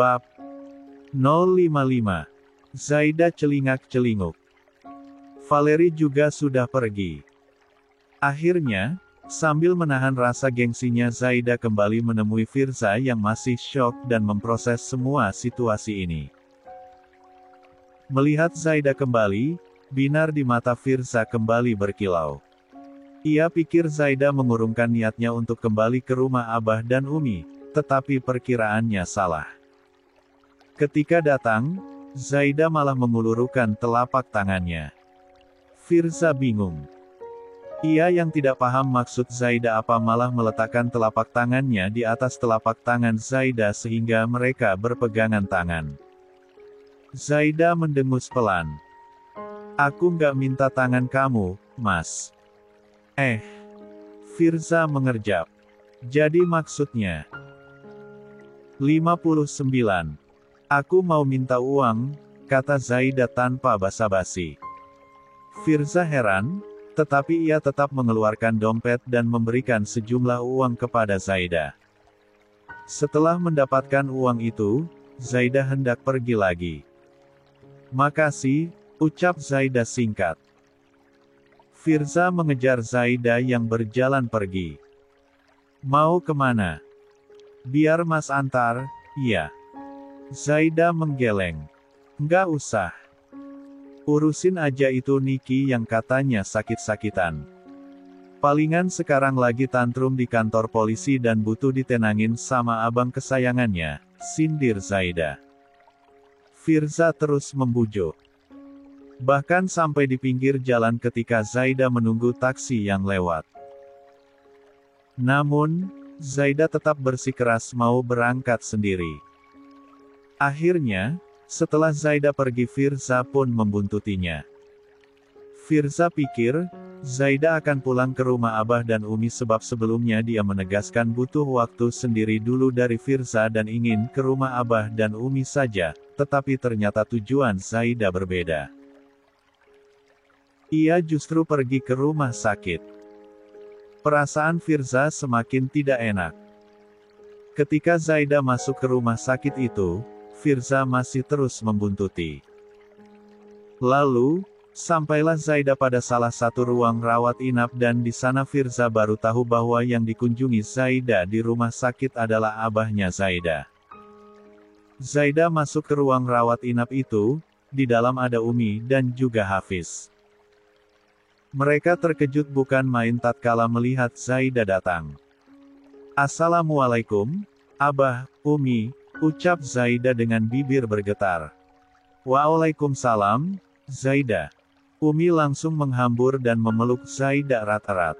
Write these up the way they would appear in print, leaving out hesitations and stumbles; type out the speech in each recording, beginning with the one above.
Bab 055. Zaida celingak-celinguk. Valeri juga sudah pergi. Akhirnya, sambil menahan rasa gengsinya, Zaida kembali menemui Firza yang masih syok dan memproses semua situasi ini. Melihat Zaida kembali, binar di mata Firza kembali berkilau. Ia pikir Zaida mengurungkan niatnya untuk kembali ke rumah Abah dan Umi, tetapi perkiraannya salah. Ketika datang, Zaida malah mengulurkan telapak tangannya. Firza bingung. Ia yang tidak paham maksud Zaida apa malah meletakkan telapak tangannya di atas telapak tangan Zaida sehingga mereka berpegangan tangan. Zaida mendengus pelan. Aku nggak minta tangan kamu, Mas. Firza mengerjap. Jadi maksudnya 59. Aku mau minta uang, kata Zaida tanpa basa-basi. Firza heran, tetapi ia tetap mengeluarkan dompet dan memberikan sejumlah uang kepada Zaida. Setelah mendapatkan uang itu, Zaida hendak pergi lagi. Makasih, ucap Zaida singkat. Firza mengejar Zaida yang berjalan pergi. Mau kemana? Biar Mas antar, ya. Zaida menggeleng. Nggak usah. Urusin aja itu Niki yang katanya sakit-sakitan. Palingan sekarang lagi tantrum di kantor polisi dan butuh ditenangin sama abang kesayangannya, sindir Zaida. Firza terus membujuk. Bahkan sampai di pinggir jalan ketika Zaida menunggu taksi yang lewat. Namun, Zaida tetap bersikeras mau berangkat sendiri. Akhirnya, setelah Zaida pergi, Firza pun membuntutinya. Firza pikir, Zaida akan pulang ke rumah Abah dan Umi sebab sebelumnya dia menegaskan butuh waktu sendiri dulu dari Firza dan ingin ke rumah Abah dan Umi saja, tetapi ternyata tujuan Zaida berbeda. Ia justru pergi ke rumah sakit. Perasaan Firza semakin tidak enak. Ketika Zaida masuk ke rumah sakit itu, Firza masih terus membuntuti. Lalu, sampailah Zaida pada salah satu ruang rawat inap dan di sana Firza baru tahu bahwa yang dikunjungi Zaida di rumah sakit adalah abahnya Zaida. Zaida masuk ke ruang rawat inap itu, di dalam ada Umi dan juga Hafiz. Mereka terkejut bukan main tatkala melihat Zaida datang. Assalamualaikum, Abah, Umi, ucap Zaida dengan bibir bergetar. Waalaikumsalam, Zaida. Umi langsung menghambur dan memeluk Zaida erat-erat.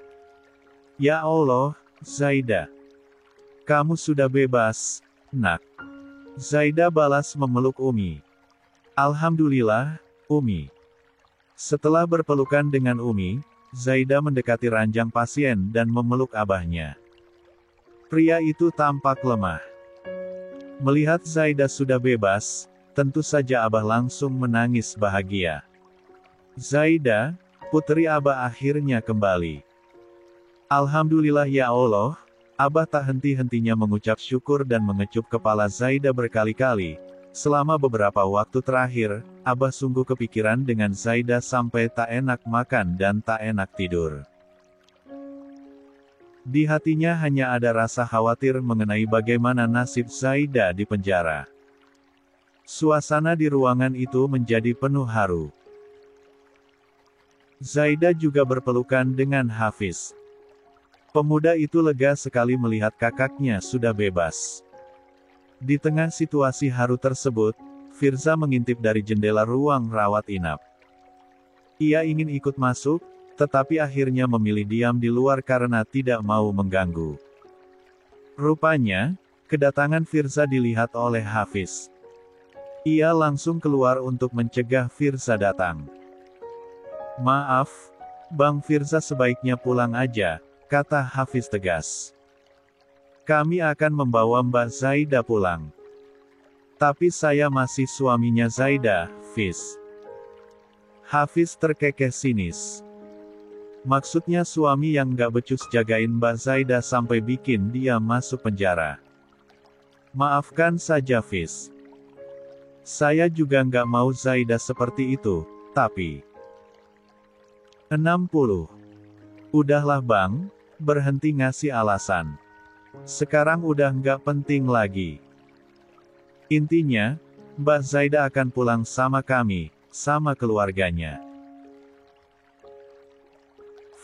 Ya Allah, Zaida. Kamu sudah bebas, nak. Zaida balas memeluk Umi. Alhamdulillah, Umi. Setelah berpelukan dengan Umi, Zaida mendekati ranjang pasien dan memeluk abahnya. Pria itu tampak lemah. Melihat Zaida sudah bebas, tentu saja Abah langsung menangis bahagia. Zaida, putri Abah akhirnya kembali. Alhamdulillah ya Allah, Abah tak henti-hentinya mengucap syukur dan mengecup kepala Zaida berkali-kali. Selama beberapa waktu terakhir, Abah sungguh kepikiran dengan Zaida sampai tak enak makan dan tak enak tidur. Di hatinya hanya ada rasa khawatir mengenai bagaimana nasib Zaida di penjara. Suasana di ruangan itu menjadi penuh haru. Zaida juga berpelukan dengan Hafiz. Pemuda itu lega sekali melihat kakaknya sudah bebas. Di tengah situasi haru tersebut, Firza mengintip dari jendela ruang rawat inap. Ia ingin ikut masuk, tetapi akhirnya memilih diam di luar karena tidak mau mengganggu. Rupanya, kedatangan Firza dilihat oleh Hafiz. Ia langsung keluar untuk mencegah Firza datang. Maaf, Bang Firza sebaiknya pulang aja, kata Hafiz tegas. Kami akan membawa Mbak Zaida pulang. Tapi saya masih suaminya Zaida, Fiz. Hafiz terkekeh sinis. Maksudnya suami yang gak becus jagain Mbak Zaida sampai bikin dia masuk penjara. Maafkan saja Fiz. Saya juga nggak mau Zaida seperti itu, tapi... 60. Udahlah bang, berhenti ngasih alasan. Sekarang udah nggak penting lagi. Intinya, Mbak Zaida akan pulang sama kami, sama keluarganya.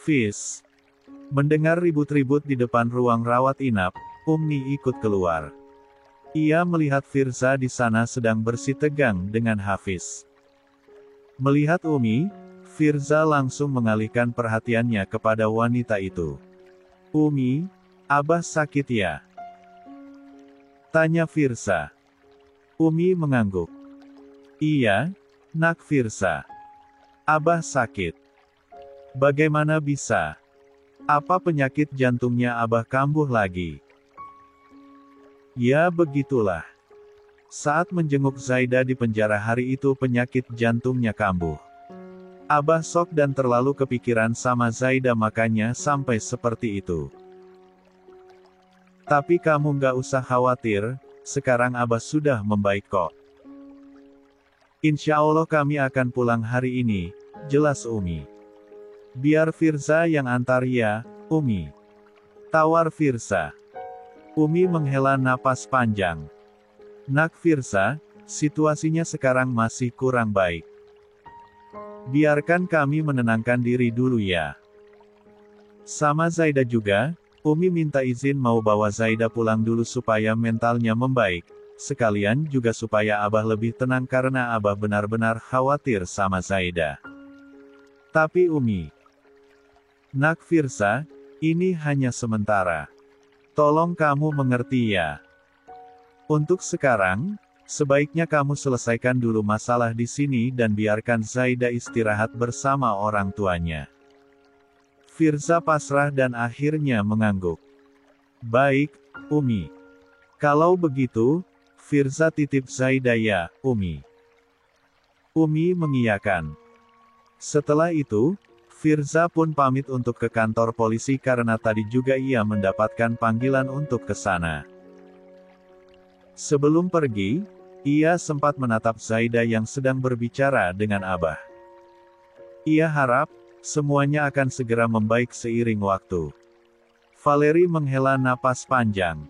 Fis. Mendengar ribut-ribut di depan ruang rawat inap, Umi ikut keluar. Ia melihat Firza di sana sedang bersitegang dengan Hafiz. Melihat Umi, Firza langsung mengalihkan perhatiannya kepada wanita itu. Umi, Abah sakit ya? Tanya Firza. Umi mengangguk. Iya, nak Firza. Abah sakit. Bagaimana bisa? Apa penyakit jantungnya Abah kambuh lagi? Ya begitulah. Saat menjenguk Zaida di penjara hari itu penyakit jantungnya kambuh. Abah sok dan terlalu kepikiran sama Zaida makanya sampai seperti itu. Tapi kamu nggak usah khawatir, sekarang Abah sudah membaik kok. Insya Allah kami akan pulang hari ini, jelas Umi. Biar Firza yang antar ya, Umi. Tawar Firza. Umi menghela napas panjang. Nak Firza, situasinya sekarang masih kurang baik. Biarkan kami menenangkan diri dulu ya. Sama Zaida juga, Umi minta izin mau bawa Zaida pulang dulu supaya mentalnya membaik, sekalian juga supaya Abah lebih tenang karena Abah benar-benar khawatir sama Zaida. Tapi Umi, nak Firza, ini hanya sementara. Tolong kamu mengerti ya. Untuk sekarang, sebaiknya kamu selesaikan dulu masalah di sini dan biarkan Zaida istirahat bersama orang tuanya. Firza pasrah dan akhirnya mengangguk. Baik, Umi. Kalau begitu, Firza titip Zaida ya, Umi. Umi mengiyakan. Setelah itu, Firza pun pamit untuk ke kantor polisi karena tadi juga ia mendapatkan panggilan untuk ke sana. Sebelum pergi, ia sempat menatap Zaida yang sedang berbicara dengan Abah. Ia harap, semuanya akan segera membaik seiring waktu. Valeri menghela napas panjang.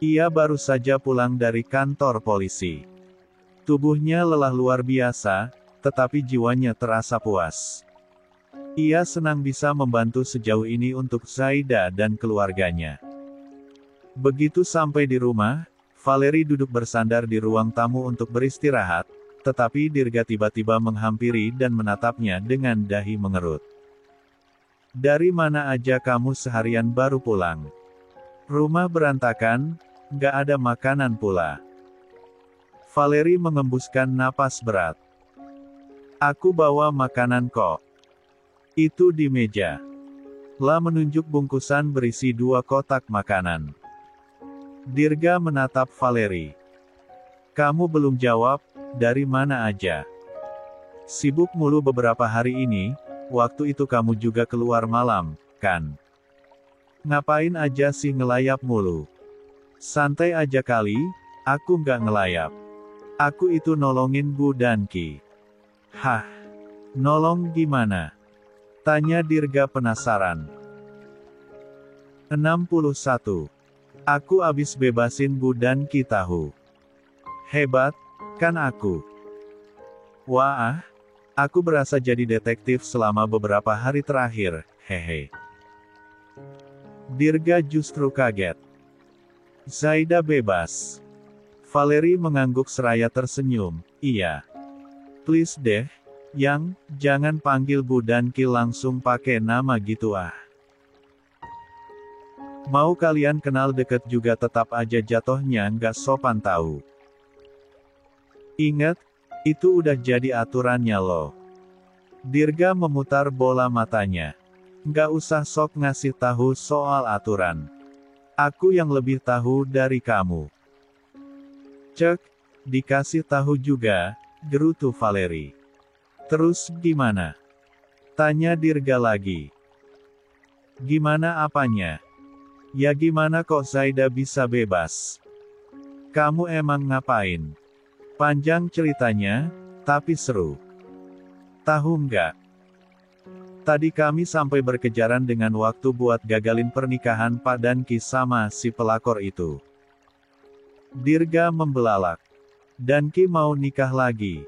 Ia baru saja pulang dari kantor polisi. Tubuhnya lelah luar biasa, tetapi jiwanya terasa puas. Ia senang bisa membantu sejauh ini untuk Zaida dan keluarganya. Begitu sampai di rumah, Valeri duduk bersandar di ruang tamu untuk beristirahat, tetapi Dirga tiba-tiba menghampiri dan menatapnya dengan dahi mengerut. Dari mana aja kamu seharian baru pulang? Rumah berantakan, nggak ada makanan pula. Valeri mengembuskan napas berat. Aku bawa makanan kok. Itu di meja. La menunjuk bungkusan berisi 2 kotak makanan. Dirga menatap Valeri. Kamu belum jawab, dari mana aja? Sibuk mulu beberapa hari ini, waktu itu kamu juga keluar malam, kan? Ngapain aja sih ngelayap mulu? Santai aja kali, aku nggak ngelayap. Aku itu nolongin Bu Danki. Hah? Nolong gimana? Tanya Dirga penasaran. 61. Aku abis bebasin Bu Danki tahu. Hebat, kan aku? Wah, aku berasa jadi detektif selama beberapa hari terakhir, hehe. Dirga justru kaget. Zaida bebas. Valeri mengangguk seraya tersenyum, iya. Please deh, Yang, jangan panggil Bu Danki langsung pakai nama gitu ah. Mau kalian kenal deket juga tetap aja jatohnya nggak sopan tahu. Ingat, itu udah jadi aturannya loh. Dirga memutar bola matanya. Nggak usah sok ngasih tahu soal aturan. Aku yang lebih tahu dari kamu. Cek, dikasih tahu juga, gerutu Valeri. Terus gimana? Tanya Dirga lagi. Gimana apanya? Ya gimana kok Zaida bisa bebas? Kamu emang ngapain? Panjang ceritanya, tapi seru. Tahu nggak? Tadi kami sampai berkejaran dengan waktu buat gagalin pernikahan Pak Danki sama si pelakor itu. Dirga membelalak. Danki mau nikah lagi.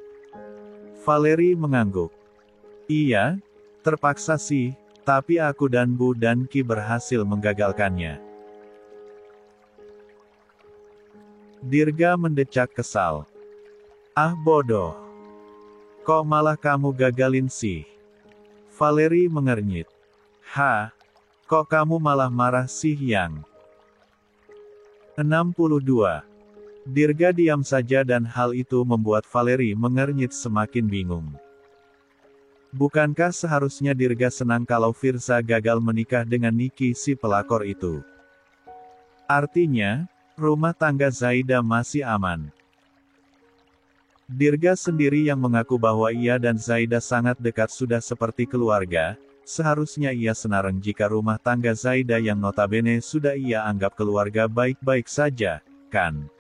Valeri mengangguk. Iya, terpaksa sih, tapi aku dan Bu Danki berhasil menggagalkannya. Dirga mendecak kesal. Ah bodoh. Kok malah kamu gagalin sih? Valeri mengernyit. Kok kamu malah marah sih Yang? 62. Dirga diam saja dan hal itu membuat Valeri mengernyit semakin bingung. Bukankah seharusnya Dirga senang kalau Firza gagal menikah dengan Niki si pelakor itu? Artinya, rumah tangga Zaida masih aman. Dirga sendiri yang mengaku bahwa ia dan Zaida sangat dekat sudah seperti keluarga, seharusnya ia senareng jika rumah tangga Zaida yang notabene sudah ia anggap keluarga baik-baik saja, kan?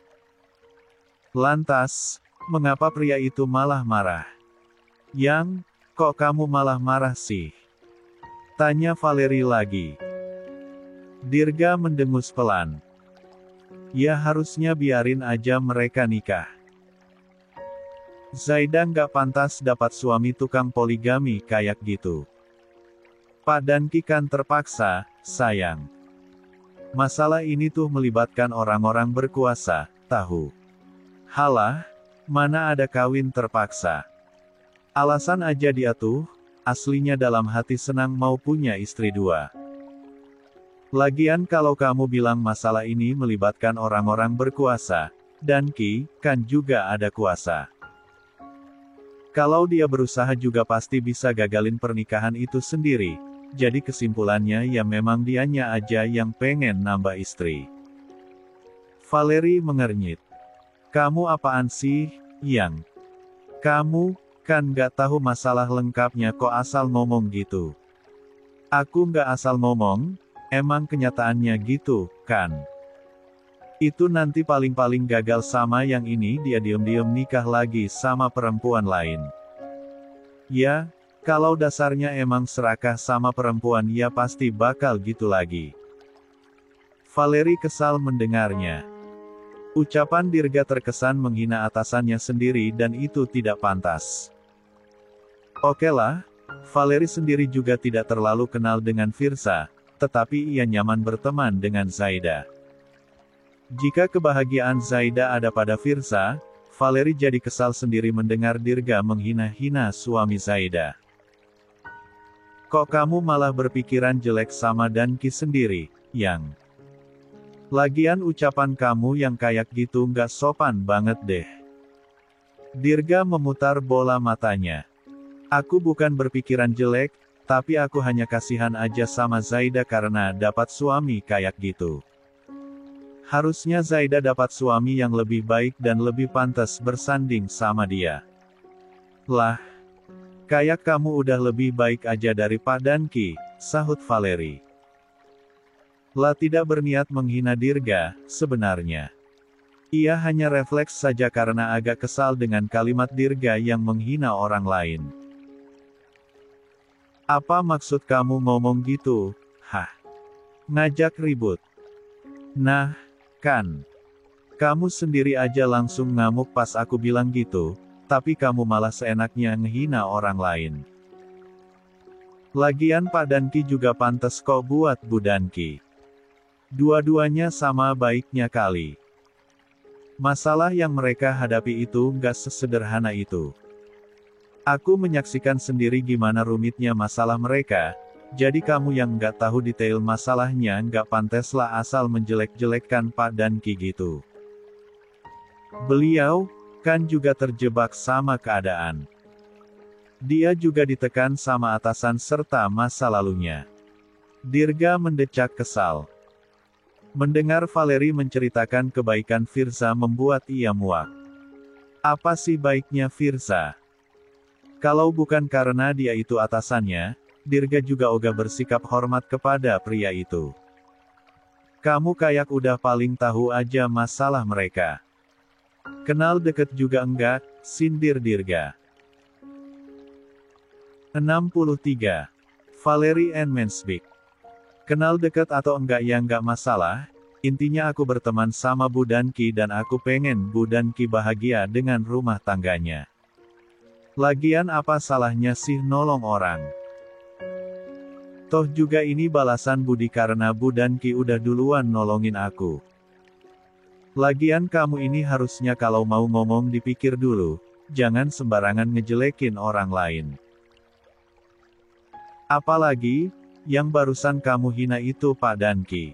Lantas, mengapa pria itu malah marah? Yang, kok kamu malah marah sih? Tanya Valeri lagi. Dirga mendengus pelan. Ya harusnya biarin aja mereka nikah. Zaida nggak pantas dapat suami tukang poligami kayak gitu. Pak Danki kan terpaksa, sayang. Masalah ini tuh melibatkan orang-orang berkuasa, tahu. Halah, mana ada kawin terpaksa. Alasan aja dia tuh, aslinya dalam hati senang mau punya istri dua. Lagian kalau kamu bilang masalah ini melibatkan orang-orang berkuasa, Danki, kan juga ada kuasa. Kalau dia berusaha juga pasti bisa gagalin pernikahan itu sendiri, jadi kesimpulannya ya memang dianya aja yang pengen nambah istri. Valeri mengernyit. Kamu apaan sih, Yang? Kamu, kan gak tahu masalah lengkapnya kok asal ngomong gitu. Aku gak asal ngomong, emang kenyataannya gitu, kan? Itu nanti paling-paling gagal sama yang ini dia diem-diem nikah lagi sama perempuan lain. Ya, kalau dasarnya emang serakah sama perempuan ya pasti bakal gitu lagi. Valeri kesal mendengarnya. Ucapan Dirga terkesan menghina atasannya sendiri dan itu tidak pantas. Okelah, Valeri sendiri juga tidak terlalu kenal dengan Firza, tetapi ia nyaman berteman dengan Zaida. Jika kebahagiaan Zaida ada pada Firza, Valeri jadi kesal sendiri mendengar Dirga menghina-hina suami Zaida. Kok kamu malah berpikiran jelek sama Danki sendiri, Yang? Lagian ucapan kamu yang kayak gitu nggak sopan banget deh. Dirga memutar bola matanya. Aku bukan berpikiran jelek, tapi aku hanya kasihan aja sama Zaida karena dapat suami kayak gitu. Harusnya Zaida dapat suami yang lebih baik dan lebih pantas bersanding sama dia. Lah, kayak kamu udah lebih baik aja dari Pak Danki, sahut Valeri. Lah tidak berniat menghina Dirga, sebenarnya. Ia hanya refleks saja karena agak kesal dengan kalimat Dirga yang menghina orang lain. Apa maksud kamu ngomong gitu? Ngajak ribut. Nah, kan. Kamu sendiri aja langsung ngamuk pas aku bilang gitu, tapi kamu malah seenaknya ngehina orang lain. Lagian Pak Danki juga pantas kok buat Bu Danki. Dua-duanya sama baiknya kali. Masalah yang mereka hadapi itu nggak sesederhana itu. Aku menyaksikan sendiri gimana rumitnya masalah mereka, jadi kamu yang nggak tahu detail masalahnya nggak panteslah asal menjelek-jelekkan Pak Danki gitu. Beliau, kan juga terjebak sama keadaan. Dia juga ditekan sama atasan serta masa lalunya. Dirga mendecak kesal. Mendengar Valeri menceritakan kebaikan Firza membuat ia muak. Apa sih baiknya Firza? Kalau bukan karena dia itu atasannya, Dirga juga ogah bersikap hormat kepada pria itu. Kamu kayak udah paling tahu aja masalah mereka. Kenal deket juga enggak, sindir Dirga. 63. Valerie Ann Mansbeek. Kenal deket atau enggak ya enggak masalah, intinya aku berteman sama Bu Danki dan aku pengen Bu Danki bahagia dengan rumah tangganya. Lagian apa salahnya sih nolong orang? Toh juga ini balasan budi karena Bu Danki udah duluan nolongin aku. Lagian kamu ini harusnya kalau mau ngomong dipikir dulu, jangan sembarangan ngejelekin orang lain. Apalagi, yang barusan kamu hina itu Pak Danki.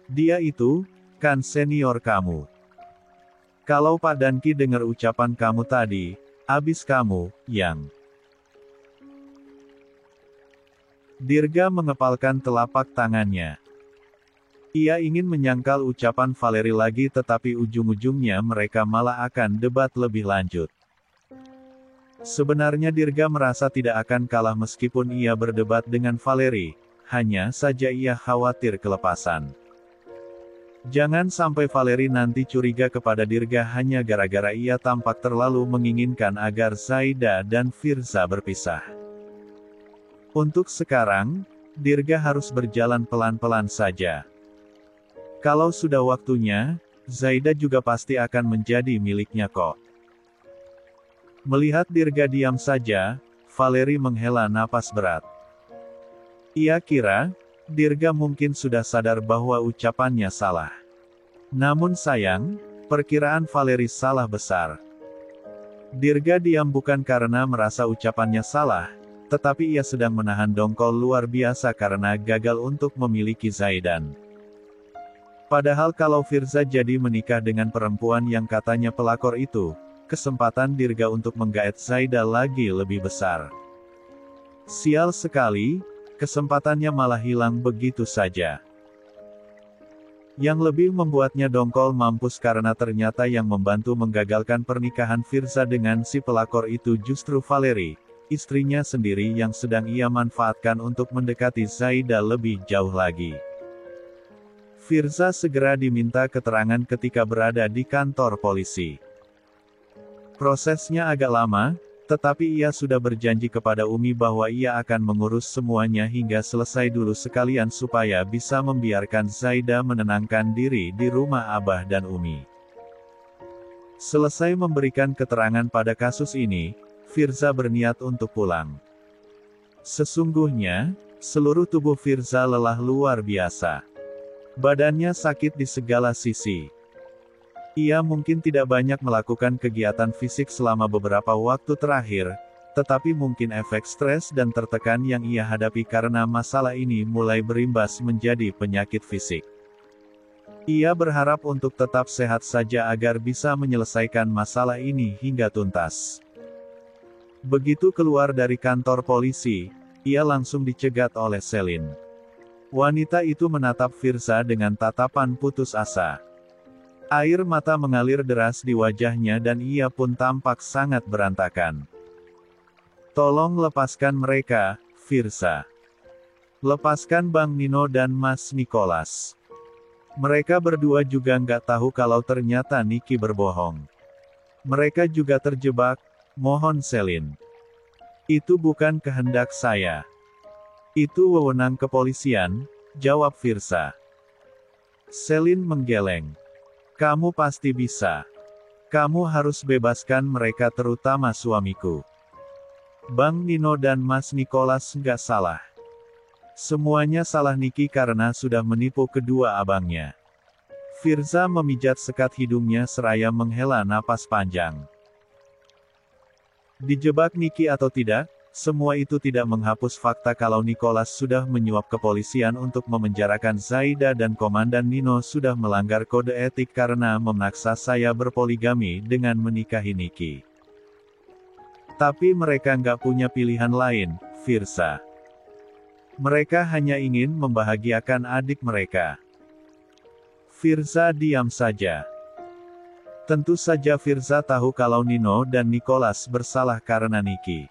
Dia itu, kan senior kamu. Kalau Pak Danki dengar ucapan kamu tadi, abis kamu, yang... Dirga mengepalkan telapak tangannya. Ia ingin menyangkal ucapan Valerie lagi tetapi ujung-ujungnya mereka malah akan debat lebih lanjut. Sebenarnya Dirga merasa tidak akan kalah meskipun ia berdebat dengan Valerie, hanya saja ia khawatir kelepasan. Jangan sampai Valerie nanti curiga kepada Dirga hanya gara-gara ia tampak terlalu menginginkan agar Zaida dan Firza berpisah. Untuk sekarang, Dirga harus berjalan pelan-pelan saja. Kalau sudah waktunya, Zaida juga pasti akan menjadi miliknya kok. Melihat Dirga diam saja, Valerie menghela napas berat. Ia kira, Dirga mungkin sudah sadar bahwa ucapannya salah. Namun sayang, perkiraan Valerie salah besar. Dirga diam bukan karena merasa ucapannya salah, tetapi ia sedang menahan dongkol luar biasa karena gagal untuk memiliki Zaidan. Padahal kalau Firza jadi menikah dengan perempuan yang katanya pelakor itu, kesempatan Dirga untuk menggaet Zaida lagi lebih besar. Sial sekali, kesempatannya malah hilang begitu saja. Yang lebih membuatnya dongkol mampus karena ternyata yang membantu menggagalkan pernikahan Firza dengan si pelakor itu justru Valerie, istrinya sendiri yang sedang ia manfaatkan untuk mendekati Zaida lebih jauh lagi. Firza segera diminta keterangan ketika berada di kantor polisi. Prosesnya agak lama, tetapi ia sudah berjanji kepada Umi bahwa ia akan mengurus semuanya hingga selesai dulu sekalian supaya bisa membiarkan Zaida menenangkan diri di rumah Abah dan Umi. Selesai memberikan keterangan pada kasus ini, Firza berniat untuk pulang. Sesungguhnya, seluruh tubuh Firza lelah luar biasa. Badannya sakit di segala sisi. Ia mungkin tidak banyak melakukan kegiatan fisik selama beberapa waktu terakhir, tetapi mungkin efek stres dan tertekan yang ia hadapi karena masalah ini mulai berimbas menjadi penyakit fisik. Ia berharap untuk tetap sehat saja agar bisa menyelesaikan masalah ini hingga tuntas. Begitu keluar dari kantor polisi, ia langsung dicegat oleh Selin. Wanita itu menatap Firza dengan tatapan putus asa. Air mata mengalir deras di wajahnya dan ia pun tampak sangat berantakan. Tolong lepaskan mereka, Firza. Lepaskan Bang Nino dan Mas Nicholas. Mereka berdua juga nggak tahu kalau ternyata Niki berbohong. Mereka juga terjebak. Mohon Selin. Itu bukan kehendak saya. Itu wewenang kepolisian, jawab Firza. Selin menggeleng. Kamu pasti bisa. Kamu harus bebaskan mereka terutama suamiku. Bang Nino dan Mas Nicholas nggak salah. Semuanya salah Niki karena sudah menipu kedua abangnya. Firza memijat sekat hidungnya seraya menghela napas panjang. Dijebak Niki atau tidak, semua itu tidak menghapus fakta kalau Nicholas sudah menyuap kepolisian untuk memenjarakan Zaida dan Komandan Nino sudah melanggar kode etik karena memaksa saya berpoligami dengan menikahi Niki. Tapi mereka nggak punya pilihan lain, Firza. Mereka hanya ingin membahagiakan adik mereka. Firza diam saja. Tentu saja Firza tahu kalau Nino dan Nicholas bersalah karena Niki.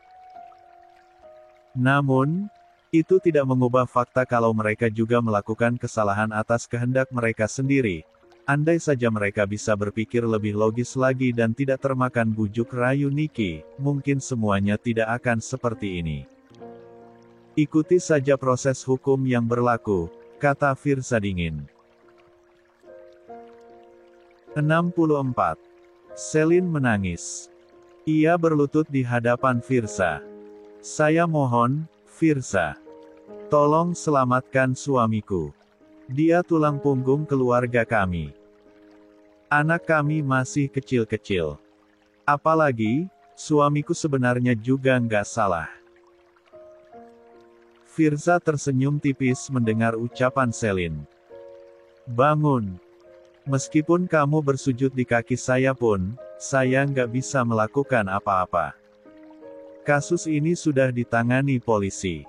Namun, itu tidak mengubah fakta kalau mereka juga melakukan kesalahan atas kehendak mereka sendiri, Andai saja mereka bisa berpikir lebih logis lagi dan tidak termakan bujuk rayu Niki, mungkin semuanya tidak akan seperti ini. Ikuti saja proses hukum yang berlaku, kata Firza dingin. 64. Selin menangis. Ia berlutut di hadapan Firza. Saya mohon, Firza. Tolong selamatkan suamiku. Dia tulang punggung keluarga kami. Anak kami masih kecil-kecil. Apalagi, suamiku sebenarnya juga nggak salah. Firza tersenyum tipis mendengar ucapan Selin. Bangun. Meskipun kamu bersujud di kaki saya pun, saya nggak bisa melakukan apa-apa. Kasus ini sudah ditangani polisi.